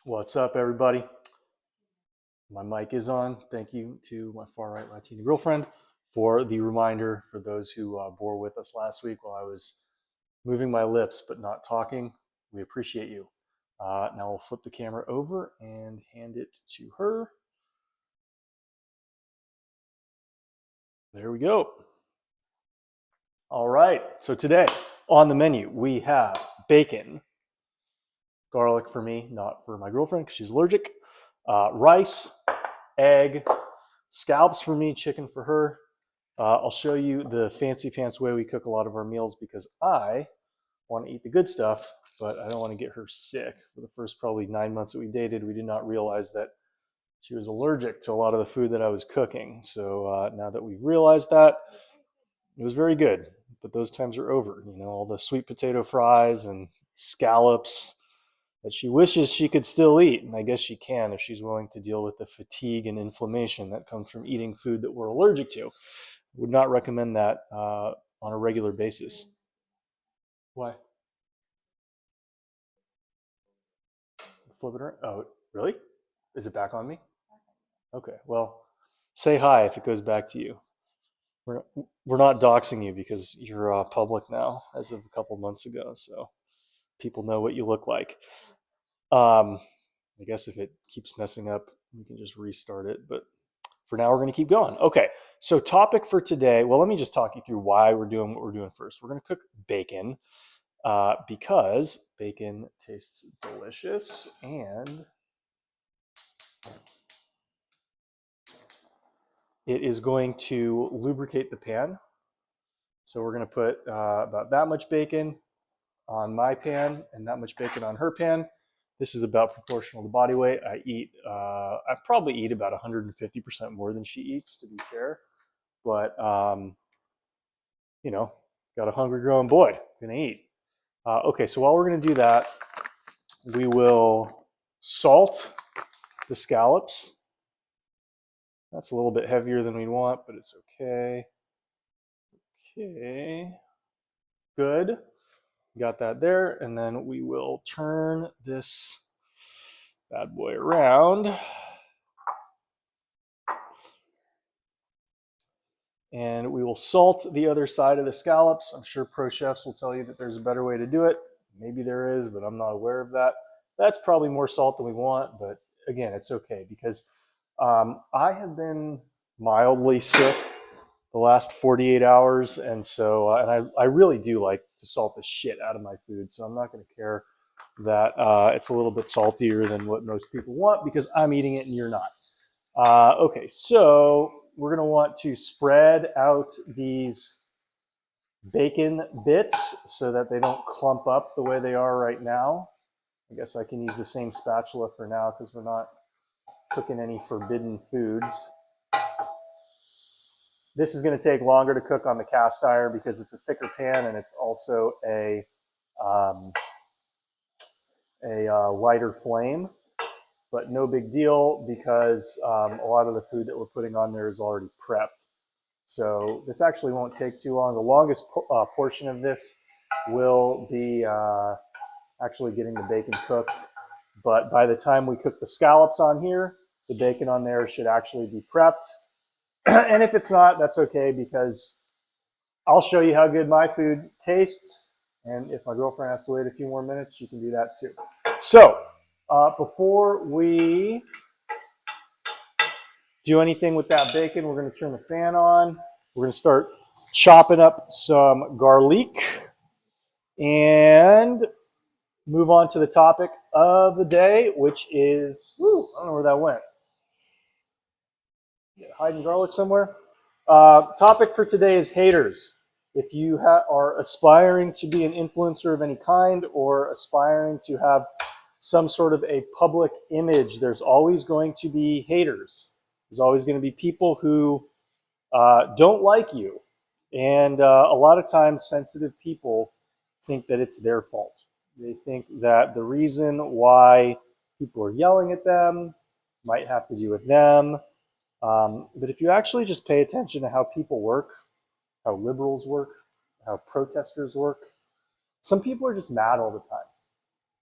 What's up, everybody? My mic is on. Thank you to my far right Latina girlfriend for the reminder for those who bore with us last week while I was moving my lips but not talking. We appreciate you. Now we'll flip the camera over and hand it to her. There we go. All right. So today on the menu, we have bacon, garlic for me, not for my girlfriend because she's allergic, rice, egg, scallops for me, chicken for her. I'll show you the fancy pants way we cook a lot of our meals because I want to eat the good stuff, but I don't want to get her sick. For the first probably 9 months that we dated, we did not realize that she was allergic to a lot of the food that I was cooking. So now that we've realized that, it was very good. But those times are over. You know, all the sweet potato fries and scallops that she wishes she could still eat. And I guess she can if she's willing to deal with the fatigue and inflammation that comes from eating food that we're allergic to. Would not recommend that on a regular basis. Why? Flip it around. Oh, really? Is it back on me? Okay. Well, say hi if it goes back to you. We're not doxing you because you're public now as of a couple months ago, so people know what you look like. I guess if it keeps messing up, we can just restart it. But for now, we're going to keep going. Okay. So topic for today. Well, let me just talk you through why we're doing what we're doing first. We're going to cook bacon. Because bacon tastes delicious and it is going to lubricate the pan. So we're going to put about that much bacon on my pan and that much bacon on her pan. This is about proportional to body weight. I probably eat about 150% more than she eats, to be fair. But, you know, got a hungry growing boy, gonna eat. Okay, so while we're gonna do that, we will salt the scallops. That's a little bit heavier than we want, but it's okay. Okay, good. Got that there. And then we will turn this bad boy around. And we will salt the other side of the scallops. I'm sure pro chefs will tell you that there's a better way to do it. Maybe there is, but I'm not aware of that. That's probably more salt than we want, but again, it's okay because I have been mildly sick the last 48 hours, and so I really do like to salt the shit out of my food, so I'm not going to care that it's a little bit saltier than what most people want because I'm eating it and you're not. Okay, so we're going to want to spread out these bacon bits so that they don't clump up the way they are right now. I guess I can use the same spatula for now because we're not cooking any forbidden foods. This is going to take longer to cook on the cast iron because it's a thicker pan and it's also a lighter flame. But no big deal because a lot of the food that we're putting on there is already prepped. So this actually won't take too long. The longest portion of this will be actually getting the bacon cooked. But by the time we cook the scallops on here, the bacon on there should actually be prepped. And if it's not, that's okay because I'll show you how good my food tastes. And if my girlfriend has to wait a few more minutes, she can do that too. So before we do anything with that bacon, we're going to turn the fan on. We're going to start chopping up some garlic and move on to the topic of the day, which is, I don't know where that went. Hiding garlic somewhere. Topic for today is haters. If you are aspiring to be an influencer of any kind or aspiring to have some sort of a public image, there's always going to be haters. There's always going to be people who don't like you. And a lot of times sensitive people think that it's their fault. They think that the reason why people are yelling at them might have to do with them. But if you actually just pay attention to how people work, how liberals work, how protesters work, some people are just mad all the time.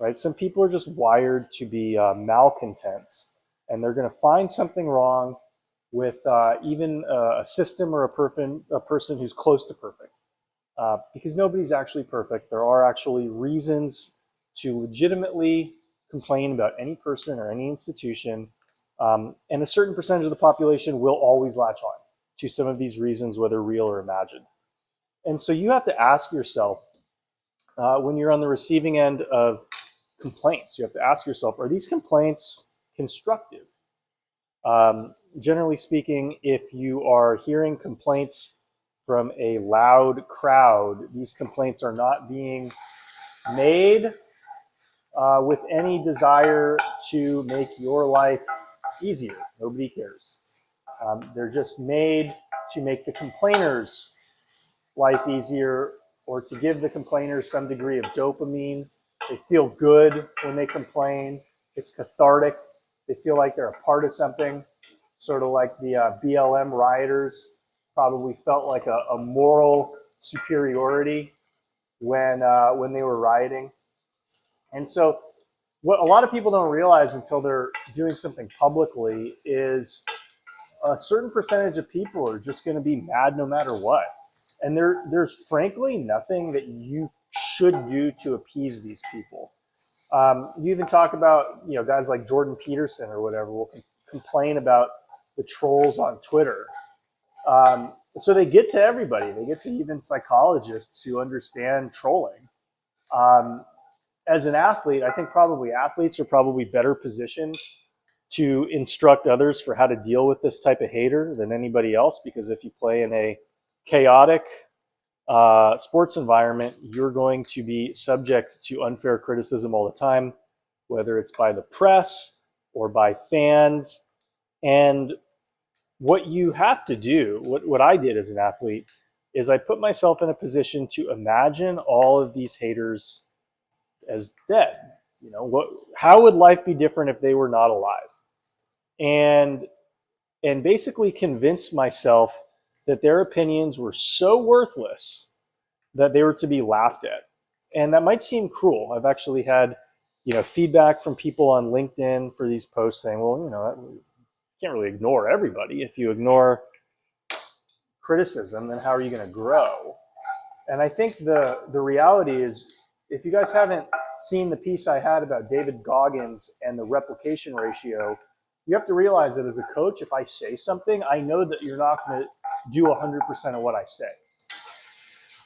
right? Some people are just wired to be malcontents, and they're going to find something wrong with even a system or a person who's close to perfect. Because nobody's actually perfect. There are actually reasons to legitimately complain about any person or any institution. And a certain percentage of the population will always latch on to some of these reasons, whether real or imagined. And so you have to ask yourself, when you're on the receiving end of complaints, you have to ask yourself, are these complaints constructive? Generally speaking, if you are hearing complaints from a loud crowd, these complaints are not being made with any desire to make your life easier. Nobody cares. They're just made to make the complainers' life easier, or to give the complainers some degree of dopamine. They feel good when they complain. It's cathartic. They feel like they're a part of something, sort of like the BLM rioters probably felt like a moral superiority when they were rioting. And so what a lot of people don't realize until they're doing something publicly is a certain percentage of people are just going to be mad no matter what. And there's frankly nothing that you should do to appease these people. You even talk about, guys like Jordan Peterson or whatever will complain about the trolls on Twitter. So they get to everybody. They get to even psychologists who understand trolling. As an athlete, I think probably athletes are probably better positioned to instruct others for how to deal with this type of hater than anybody else, because if you play in a chaotic sports environment, you're going to be subject to unfair criticism all the time, whether it's by the press or by fans. And what you have to do, what I did as an athlete, is I put myself in a position to imagine all of these haters as dead. How would life be different if they were not alive? And basically convince myself that their opinions were so worthless that they were to be laughed at. And that might seem cruel. I've actually had, feedback from people on LinkedIn for these posts saying, well, you can't really ignore everybody. If you ignore criticism, then how are you going to grow? And I think the reality is, if you guys haven't seen the piece I had about David Goggins and the replication ratio, you have to realize that as a coach, if I say something, I know that you're not going to do 100% of what I say.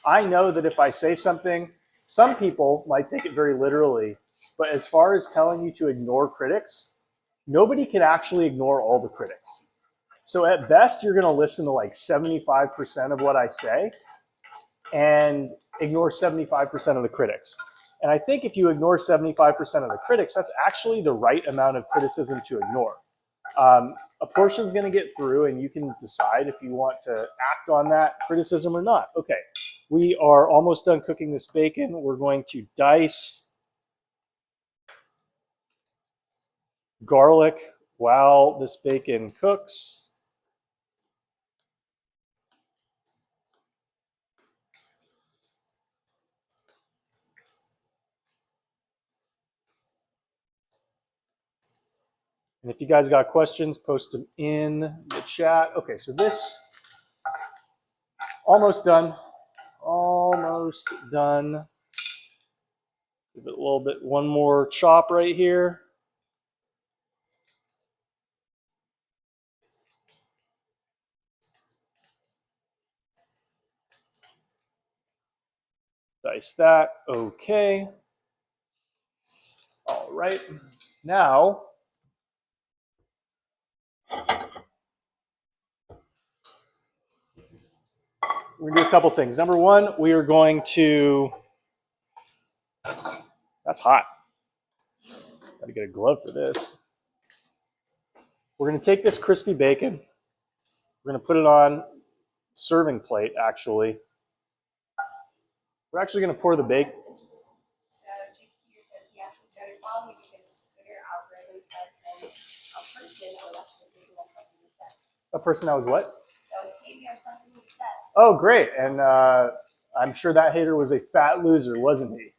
I know that if I say something, some people might take it very literally, but as far as telling you to ignore critics, nobody can actually ignore all the critics. So at best, you're going to listen to like 75% of what I say and ignore 75% of the critics. And I think if you ignore 75% of the critics, that's actually the right amount of criticism to ignore. A portion's going to get through, and you can decide if you want to act on that criticism or not. Okay, we are almost done cooking this bacon. We're going to dice garlic while this bacon cooks. And if you guys got questions, post them in the chat. Okay, so this, almost done. Almost done. Give it a little bit, one more chop right here. Dice that. Okay. All right. Now, we're going to do a couple things. Number one, we are going to, that's hot. Got to get a glove for this. We're going to take this crispy bacon. We're going to put it on serving plate, actually. We're actually going to pour the bacon. A person that was what? Oh, great. And I'm sure that hater was a fat loser, wasn't he?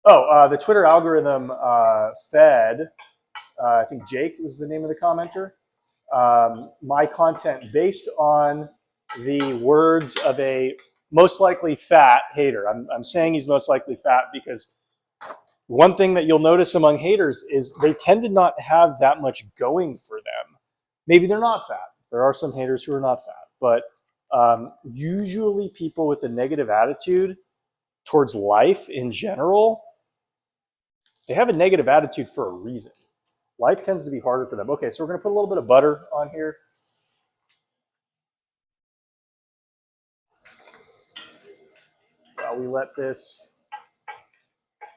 Oh, the Twitter algorithm fed, I think Jake was the name of the commenter, my content based on the words of a most likely fat hater. I'm saying he's most likely fat because one thing that you'll notice among haters is they tend to not have that much going for them. Maybe they're not fat. There are some haters who are not fat, but usually people with a negative attitude towards life in general, they have a negative attitude for a reason. Life tends to be harder for them. Okay, so we're going to put a little bit of butter on here. While we let this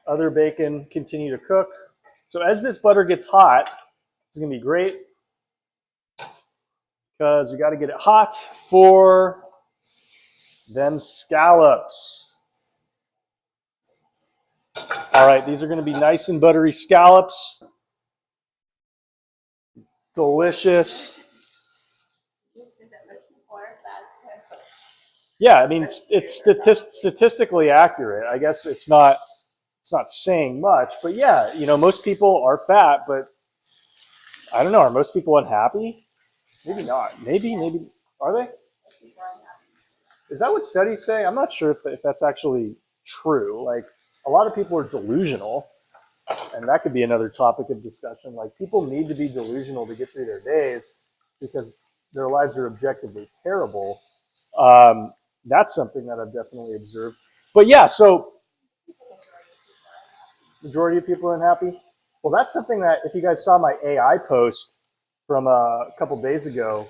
other bacon continue to cook. So as this butter gets hot, this is going to be great because we got to get it hot for them scallops. All right, these are going to be nice and buttery scallops. Delicious. Yeah, I mean it's statistically accurate. I guess it's not saying much, but yeah, you know, most people are fat, but I don't know, are most people unhappy? Maybe not. Maybe are they? Is that what studies say? I'm not sure if that's actually true. Like a lot of people are delusional, and that could be another topic of discussion. Like people need to be delusional to get through their days because their lives are objectively terrible. That's something that I've definitely observed. But yeah, so majority of people are unhappy. Well, that's something that if you guys saw my AI post from a couple days ago,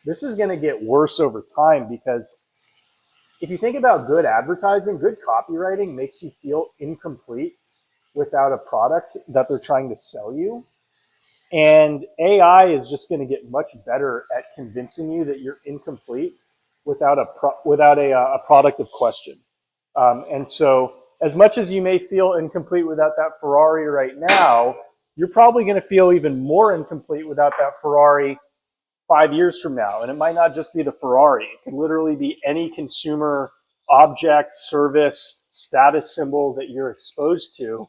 this is going to get worse over time because if you think about good advertising, good copywriting makes you feel incomplete without a product that they're trying to sell you. And AI is just going to get much better at convincing you that you're incomplete without a product of question. And so, as much as you may feel incomplete without that Ferrari right now, you're probably going to feel even more incomplete without that Ferrari 5 years from now. And it might not just be the Ferrari. It could literally be any consumer object, service, status symbol that you're exposed to.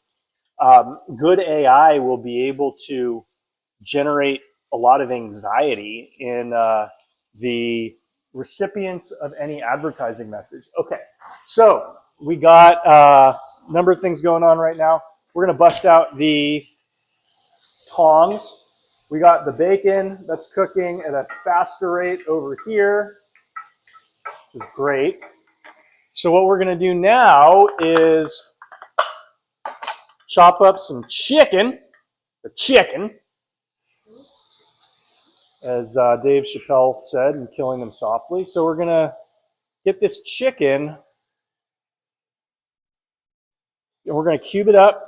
Good AI will be able to generate a lot of anxiety in the recipients of any advertising message. Okay, so we got a number of things going on right now. We're going to bust out the tongs. We got the bacon that's cooking at a faster rate over here, which is great. So what we're going to do now is chop up some chicken, as Dave Chappelle said, and killing them softly. So we're going to get this chicken, and we're going to cube it up.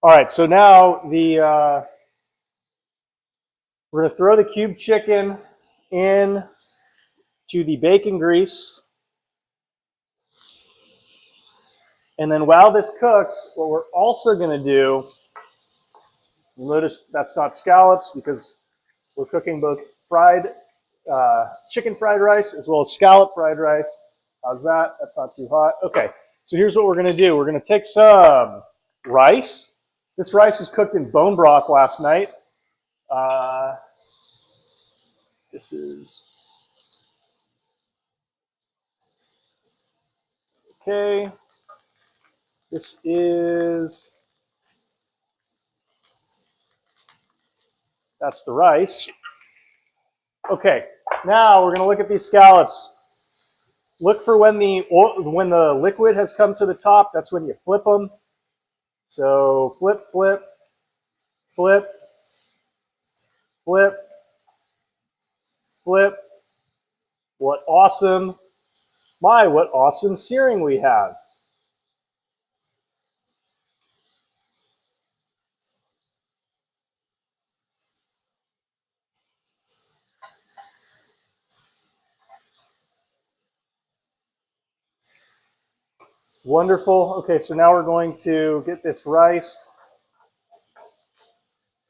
All right, so now we're going to throw the cubed chicken in to the bacon grease. And then while this cooks, what we're also going to do, you'll notice that's not scallops because we're cooking both fried chicken fried rice as well as scallop fried rice. How's that? That's not too hot. Okay, so here's what we're going to do. We're going to take some rice. This rice was cooked in bone broth last night. This is okay. This is, that's the rice. Okay, now we're going to look at these scallops. Look for when the liquid has come to the top. That's when you flip them. So flip, flip, flip, flip, flip. What awesome, what awesome searing we have. Wonderful. Okay, so now we're going to get this rice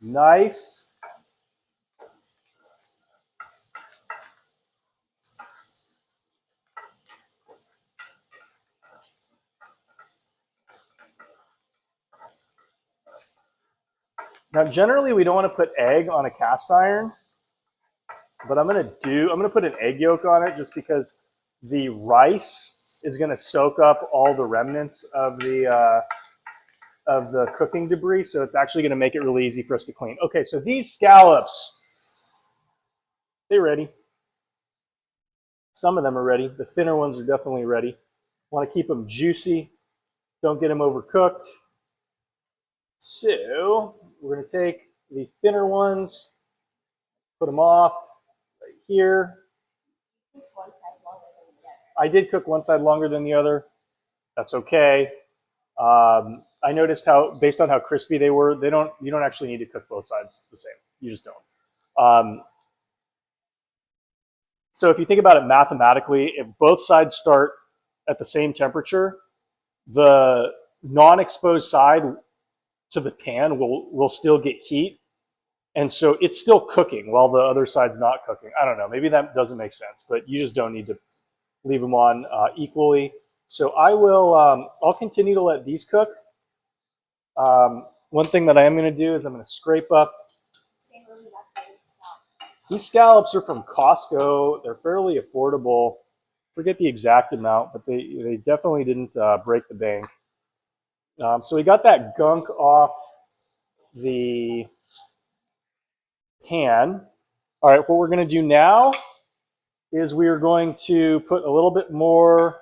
nice. Now, generally, we don't want to put egg on a cast iron, but I'm going to put an egg yolk on it just because the rice is going to soak up all the remnants of the cooking debris, so it's actually going to make it really easy for us to clean. Okay, so these scallops, they're ready. Some of them are ready. The thinner ones are definitely ready. Want to keep them juicy. Don't get them overcooked. So we're going to take the thinner ones, put them off right here. I did cook one side longer than the other. That's okay. I noticed how, based on how crispy they were, you don't actually need to cook both sides the same. You just don't. So if you think about it mathematically, if both sides start at the same temperature, the non-exposed side to the pan will still get heat. And so it's still cooking while the other side's not cooking. I don't know. Maybe that doesn't make sense, but you just don't need to leave them on equally. So I'll continue to let these cook. One thing that I am going to do is I'm going to scrape up. These scallops are from Costco. They're fairly affordable. Forget the exact amount, but they definitely didn't break the bank. So we got that gunk off the pan. All right, what we're going to do now is we are going to put a little bit more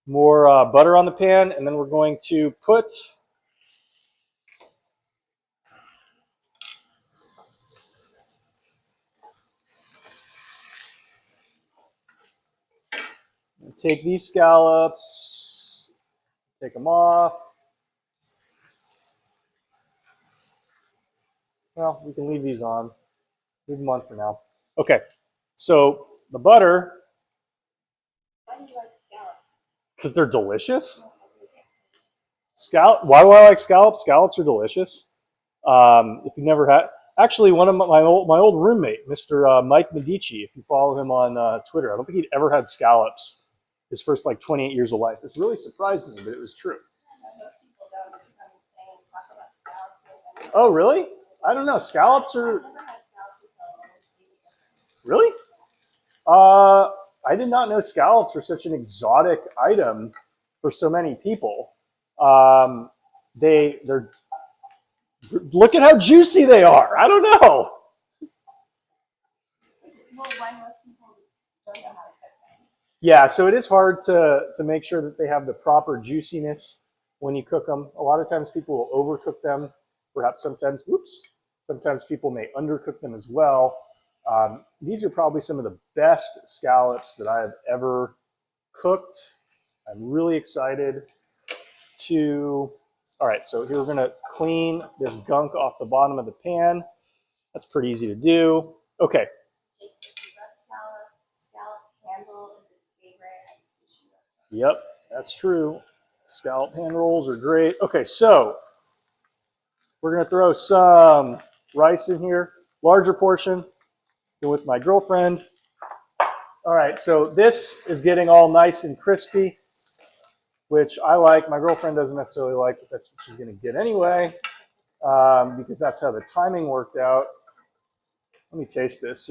butter on the pan, and then we're going to take these scallops, take them off. Well, we can leave these on. Leave them on for now. Okay, so the butter, Why do you like scallops? because they're delicious. Why do I like scallops? Scallops are delicious. If you've never had, actually, one of my old roommate, Mr. Mike Medici, if you follow him on Twitter, I don't think he'd ever had scallops his first 28 years of life. It's really surprising me, but it was true. Oh, really? I don't know. Scallops are really. I did not know scallops are such an exotic item for so many people. They're look at how juicy they are. I don't know. Yeah, so it is hard to make sure that they have the proper juiciness when you cook them. A lot of times people will overcook them. Perhaps sometimes people may undercook them as well. These are probably some of the best scallops that I have ever cooked. I'm really excited to. All right, so here we're gonna clean this gunk off the bottom of the pan. That's pretty easy to do. Okay. Yep, that's true. Scallop hand rolls are great. Okay, so we're gonna throw some rice in here, larger portion, with my girlfriend. All right, so this is getting all nice and crispy, which I like. My girlfriend doesn't necessarily like, but that's what she's gonna get anyway, because that's how the timing worked out. Let me taste this.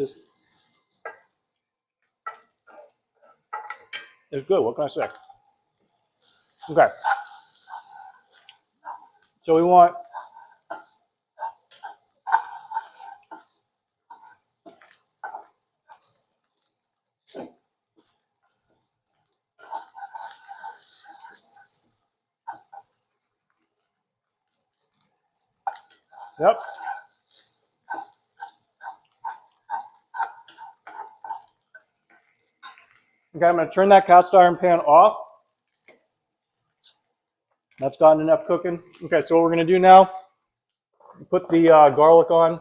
It's good. What can I say? Okay. So we want yep. Okay, I'm gonna turn that cast iron pan off. That's gotten enough cooking. Okay, so what we're gonna do now, put the garlic on.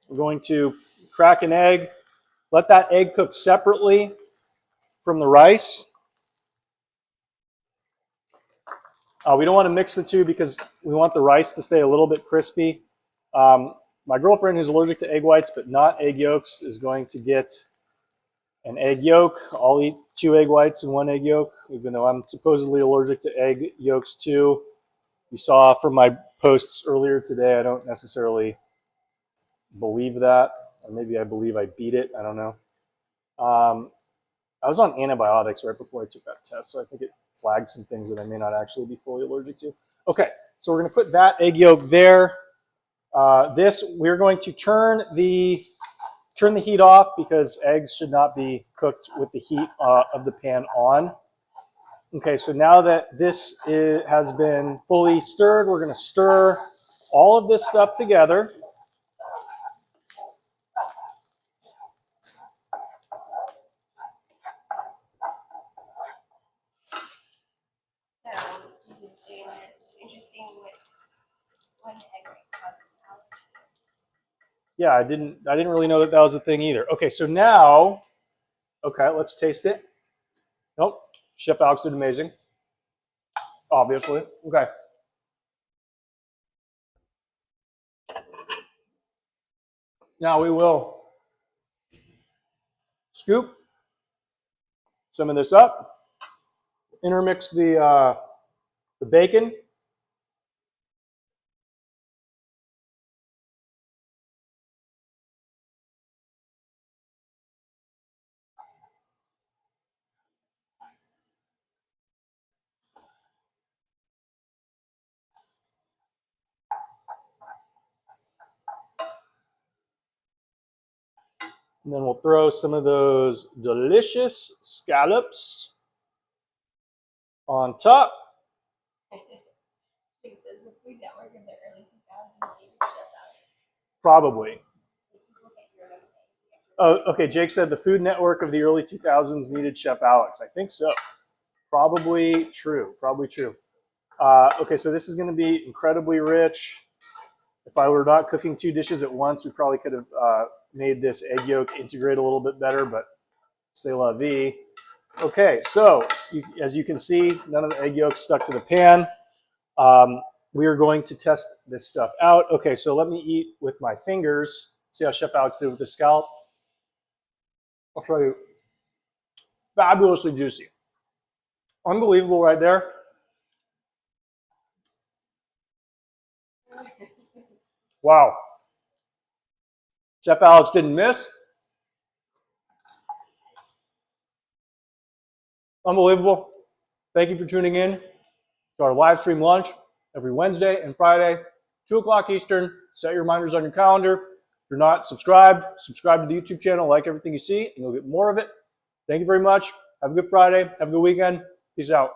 We're going to crack an egg. Let that egg cook separately from the rice. We don't want to mix the two because we want the rice to stay a little bit crispy. My girlfriend, who's allergic to egg whites but not egg yolks, is going to get an egg yolk. I'll eat 2 egg whites and 1 egg yolk, even though I'm supposedly allergic to egg yolks too. You saw from my posts earlier today, I don't necessarily believe that. Or maybe I believe I beat it. I don't know. I was on antibiotics right before I took that test, so I think it flagged some things that I may not actually be fully allergic to. Okay, so we're going to put that egg yolk there. We're going to turn the heat off because eggs should not be cooked with the heat of the pan on. Okay, so now that this has been fully stirred, we're going to stir all of this stuff together. It's interesting what one egg causes allergy. Yeah, I didn't really know that was a thing either. Okay, so now, let's taste it. Nope, Chef Alex did amazing. Obviously. Okay. Now we will scoop some of this up, intermix the bacon. And then we'll throw some of those delicious scallops on top. It says the Food Network in the early 2000s needed Chef Alex. Probably. Look at your website. Oh, okay. Jake said the Food Network of the early 2000s needed Chef Alex. I think so. Probably true. Probably true. Okay, so this is going to be incredibly rich. If I were not cooking 2 dishes at once, we probably could have made this egg yolk integrate a little bit better, but c'est la vie. Okay, so as you can see, none of the egg yolk stuck to the pan. We are going to test this stuff out. Okay, so let me eat with my fingers. See how Chef Alex did with the scallop. I'll show you. Fabulously juicy. Unbelievable right there. Wow. Chef Alex didn't miss. Unbelievable. Thank you for tuning in to our live stream lunch every Wednesday and Friday, 2 o'clock Eastern. Set your reminders on your calendar. If you're not subscribed, subscribe to the YouTube channel, like everything you see, and you'll get more of it. Thank you very much. Have a good Friday. Have a good weekend. Peace out.